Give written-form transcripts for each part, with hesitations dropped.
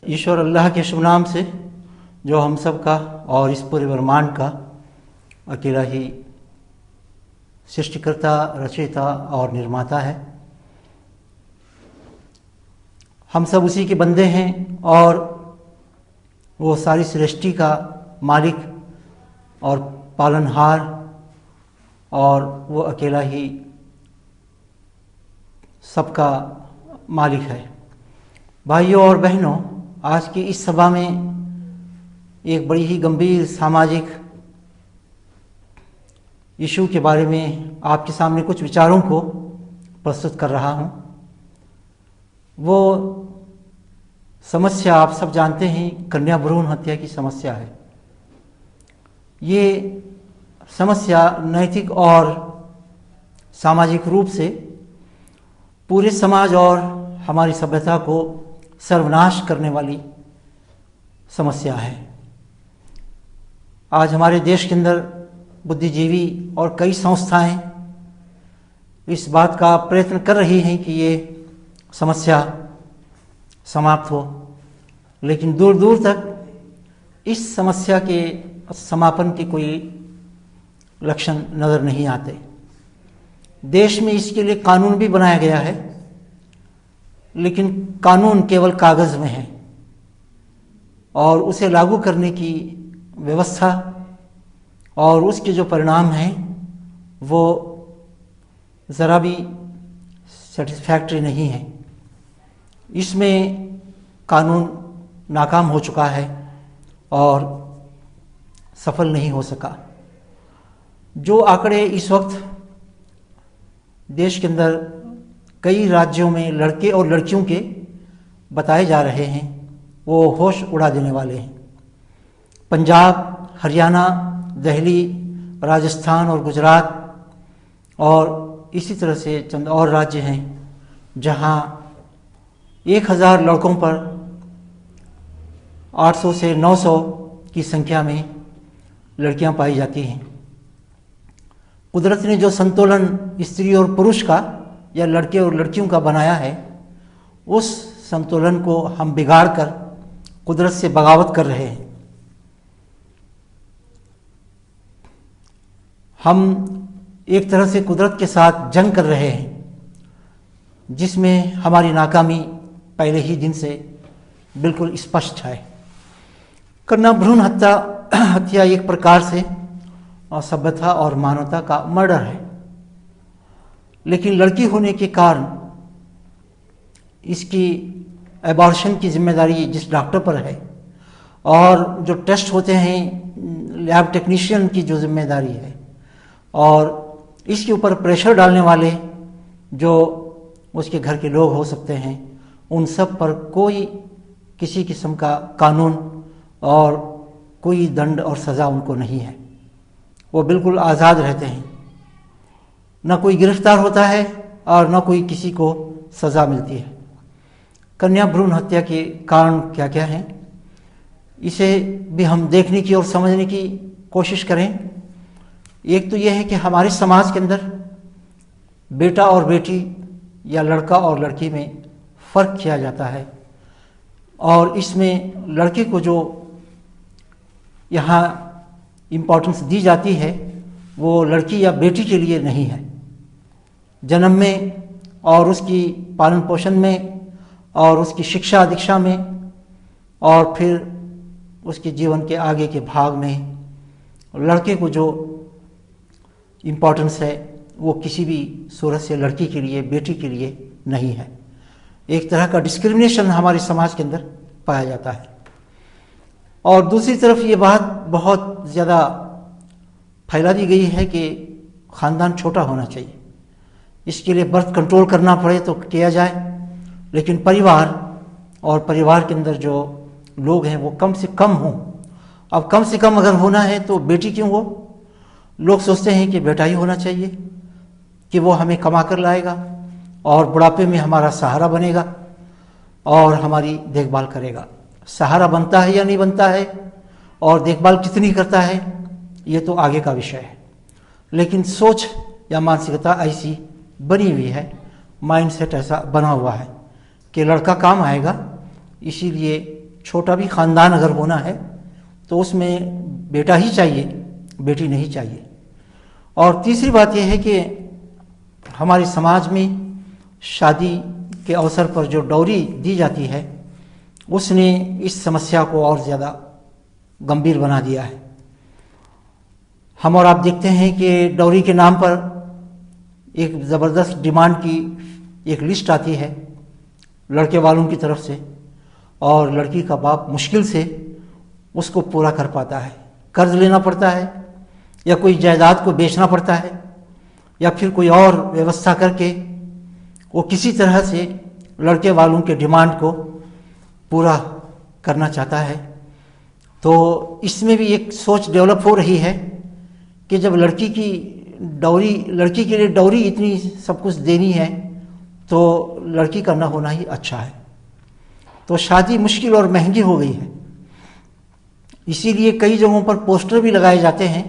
ईश्वर अल्लाह के शुभ नाम से, जो हम सब का और इस पूरे ब्रह्मांड का अकेला ही सृष्टिकर्ता, रचयिता और निर्माता है। हम सब उसी के बंदे हैं और वो सारी सृष्टि का मालिक और पालनहार, और वो अकेला ही सबका मालिक है। भाइयों और बहनों, आज की इस सभा में एक बड़ी ही गंभीर सामाजिक इशू के बारे में आपके सामने कुछ विचारों को प्रस्तुत कर रहा हूं। वो समस्या आप सब जानते हैं, कन्या भ्रूण हत्या की समस्या है। ये समस्या नैतिक और सामाजिक रूप से पूरे समाज और हमारी सभ्यता को सर्वनाश करने वाली समस्या है। आज हमारे देश के अंदर बुद्धिजीवी और कई संस्थाएं इस बात का प्रयत्न कर रही हैं कि ये समस्या समाप्त हो, लेकिन दूर दूर तक इस समस्या के समापन के कोई लक्षण नज़र नहीं आते। देश में इसके लिए कानून भी बनाया गया है, लेकिन कानून केवल कागज़ में है और उसे लागू करने की व्यवस्था और उसके जो परिणाम हैं वो ज़रा भी सेटिस्फैक्ट्री नहीं है। इसमें कानून नाकाम हो चुका है और सफल नहीं हो सका। जो आंकड़े इस वक्त देश के अंदर कई राज्यों में लड़के और लड़कियों के बताए जा रहे हैं, वो होश उड़ा देने वाले हैं। पंजाब, हरियाणा, दिल्ली, राजस्थान और गुजरात और इसी तरह से चंद और राज्य हैं जहां 1000 लड़कों पर 800 से 900 की संख्या में लड़कियां पाई जाती हैं। कुदरत ने जो संतुलन स्त्री और पुरुष का या लड़के और लड़कियों का बनाया है, उस संतुलन को हम बिगाड़ कर कुदरत से बगावत कर रहे हैं। हम एक तरह से कुदरत के साथ जंग कर रहे हैं, जिसमें हमारी नाकामी पहले ही दिन से बिल्कुल स्पष्ट है। कन्या भ्रूण हत्या एक प्रकार से सभ्यता और मानवता का मर्डर है, लेकिन लड़की होने के कारण इसकी एबॉर्शन की जिम्मेदारी जिस डॉक्टर पर है और जो टेस्ट होते हैं लैब टेक्नीशियन की जो जिम्मेदारी है, और इसके ऊपर प्रेशर डालने वाले जो उसके घर के लोग हो सकते हैं, उन सब पर कोई किसी किस्म का कानून और कोई दंड और सज़ा उनको नहीं है। वो बिल्कुल आज़ाद रहते हैं, न कोई गिरफ्तार होता है और न कोई किसी को सज़ा मिलती है। कन्या भ्रूण हत्या के कारण क्या क्या हैं, इसे भी हम देखने की और समझने की कोशिश करें। एक तो यह है कि हमारे समाज के अंदर बेटा और बेटी या लड़का और लड़की में फ़र्क किया जाता है, और इसमें लड़के को जो यहाँ इम्पोर्टेंस दी जाती है वो लड़की या बेटी के लिए नहीं है। जन्म में और उसकी पालन पोषण में और उसकी शिक्षा दीक्षा में और फिर उसके जीवन के आगे के भाग में लड़के को जो इम्पोर्टेंस है वो किसी भी सूरत से लड़की के लिए, बेटी के लिए नहीं है। एक तरह का डिस्क्रिमिनेशन हमारे समाज के अंदर पाया जाता है। और दूसरी तरफ ये बात बहुत ज़्यादा फैला दी गई है कि ख़ानदान छोटा होना चाहिए, इसके लिए बर्थ कंट्रोल करना पड़े तो किया जाए, लेकिन परिवार और परिवार के अंदर जो लोग हैं वो कम से कम हों। अब कम से कम अगर होना है तो बेटी क्यों हो? लोग सोचते हैं कि बेटा ही होना चाहिए, कि वो हमें कमा कर लाएगा और बुढ़ापे में हमारा सहारा बनेगा और हमारी देखभाल करेगा। सहारा बनता है या नहीं बनता है और देखभाल कितनी करता है, ये तो आगे का विषय है। लेकिन सोच या मानसिकता ऐसी बनी हुई है, माइंडसेट ऐसा बना हुआ है कि लड़का काम आएगा, इसीलिए छोटा भी ख़ानदान अगर होना है तो उसमें बेटा ही चाहिए, बेटी नहीं चाहिए। और तीसरी बात यह है कि हमारे समाज में शादी के अवसर पर जो डौरी दी जाती है उसने इस समस्या को और ज़्यादा गंभीर बना दिया है। हम और आप देखते हैं कि डौरी के नाम पर एक ज़बरदस्त डिमांड की एक लिस्ट आती है लड़के वालों की तरफ से, और लड़की का बाप मुश्किल से उसको पूरा कर पाता है। कर्ज लेना पड़ता है या कोई जायदाद को बेचना पड़ता है या फिर कोई और व्यवस्था करके वो किसी तरह से लड़के वालों के डिमांड को पूरा करना चाहता है। तो इसमें भी एक सोच डेवलप हो रही है कि जब लड़की के लिए डौरी इतनी सब कुछ देनी है तो लड़की का न होना ही अच्छा है। तो शादी मुश्किल और महंगी हो गई है। इसीलिए कई जगहों पर पोस्टर भी लगाए जाते हैं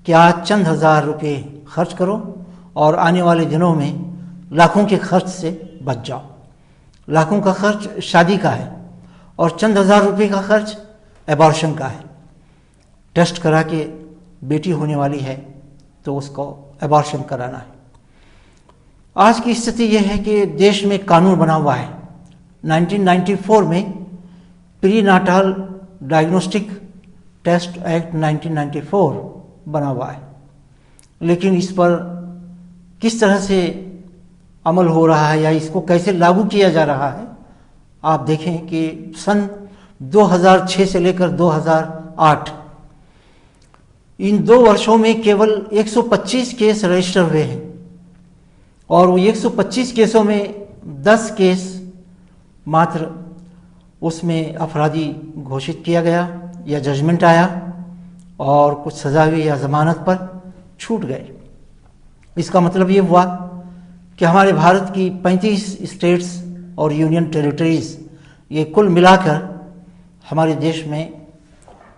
कि आज चंद हज़ार रुपये खर्च करो और आने वाले दिनों में लाखों के खर्च से बच जाओ। लाखों का खर्च शादी का है और चंद हज़ार रुपये का खर्च एबॉर्शन का है। टेस्ट करा के बेटी होने वाली है तो उसको एबॉर्शन कराना है। आज की स्थिति यह है कि देश में कानून बना हुआ है। 1994 में prenatal diagnostic test act 1994 बना हुआ है, लेकिन इस पर किस तरह से अमल हो रहा है या इसको कैसे लागू किया जा रहा है, आप देखें कि सन 2006 से लेकर 2008 इन 2 वर्षों में केवल 125 केस रजिस्टर हुए हैं और वो 125 केसों में 10 केस मात्र उसमें अपराधी घोषित किया गया या जजमेंट आया और कुछ सजा हुई या जमानत पर छूट गए। इसका मतलब ये हुआ कि हमारे भारत की 35 स्टेट्स और यूनियन टेरिटरीज ये कुल मिलाकर हमारे देश में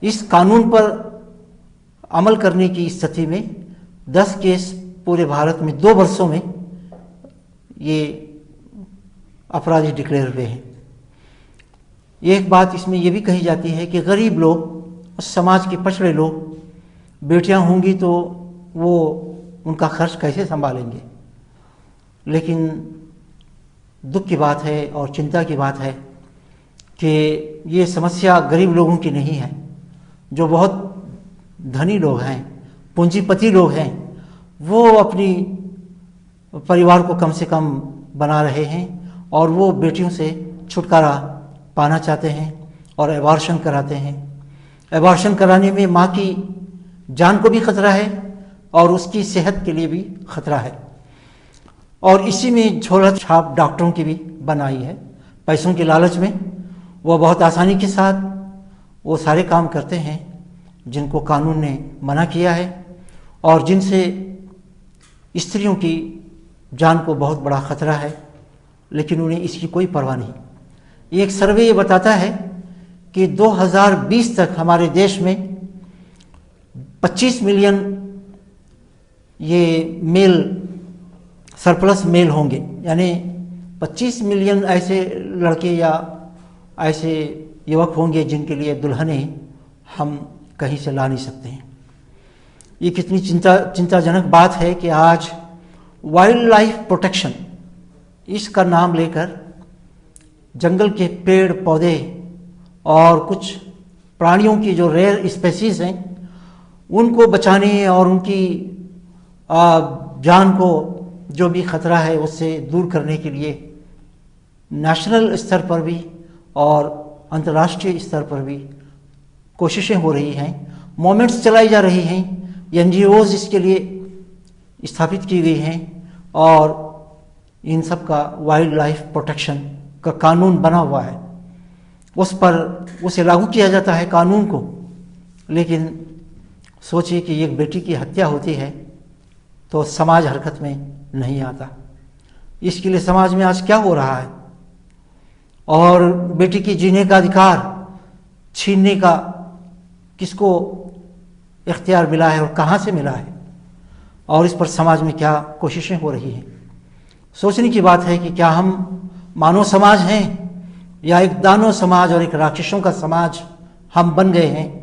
इस कानून पर अमल करने की स्थिति में 10 केस पूरे भारत में 2 वर्षों में ये अपराधी डिक्लेयर हुए हैं। एक बात इसमें यह भी कही जाती है कि गरीब लोग और समाज के पछड़े लोग बेटियां होंगी तो वो उनका खर्च कैसे संभालेंगे। लेकिन दुख की बात है और चिंता की बात है कि ये समस्या गरीब लोगों की नहीं है। जो बहुत धनी लोग हैं, पूंजीपति लोग हैं, वो अपनी परिवार को कम से कम बना रहे हैं और वो बेटियों से छुटकारा पाना चाहते हैं और एबॉर्शन कराते हैं। एबॉर्शन कराने में माँ की जान को भी खतरा है और उसकी सेहत के लिए भी खतरा है और इसी में झोला छाप डॉक्टरों की भी बनाई है। पैसों के लालच में वो बहुत आसानी के साथ वो सारे काम करते हैं जिनको कानून ने मना किया है और जिनसे स्त्रियों की जान को बहुत बड़ा खतरा है, लेकिन उन्हें इसकी कोई परवाह नहीं। एक सर्वे ये बताता है कि 2020 तक हमारे देश में 25 मिलियन ये मेल सरप्लस मेल होंगे, यानी 25 मिलियन ऐसे लड़के या ऐसे युवक होंगे जिनके लिए दुल्हनें हम कहीं से ला नहीं सकते हैं। ये कितनी चिंताजनक बात है कि आज वाइल्ड लाइफ प्रोटेक्शन इसका नाम लेकर जंगल के पेड़ पौधे और कुछ प्राणियों की जो रेयर स्पेसीज हैं उनको बचाने और उनकी जान को जो भी खतरा है उससे दूर करने के लिए नेशनल स्तर पर भी और अंतर्राष्ट्रीय स्तर पर भी कोशिशें हो रही हैं, मूवमेंट्स चलाई जा रही हैं, NGOs इसके लिए स्थापित की गई हैं और इन सब का वाइल्ड लाइफ प्रोटेक्शन का कानून बना हुआ है। उस पर उसे लागू किया जाता है कानून को। लेकिन सोचिए कि एक बेटी की हत्या होती है तो समाज हरकत में नहीं आता। इसके लिए समाज में आज क्या हो रहा है और बेटी की जीने का अधिकार छीनने का किसको इख्तियार मिला है और कहाँ से मिला है, और इस पर समाज में क्या कोशिशें हो रही हैं। सोचने की बात है कि क्या हम मानव समाज हैं या एक दानव समाज और एक राक्षसों का समाज हम बन गए हैं।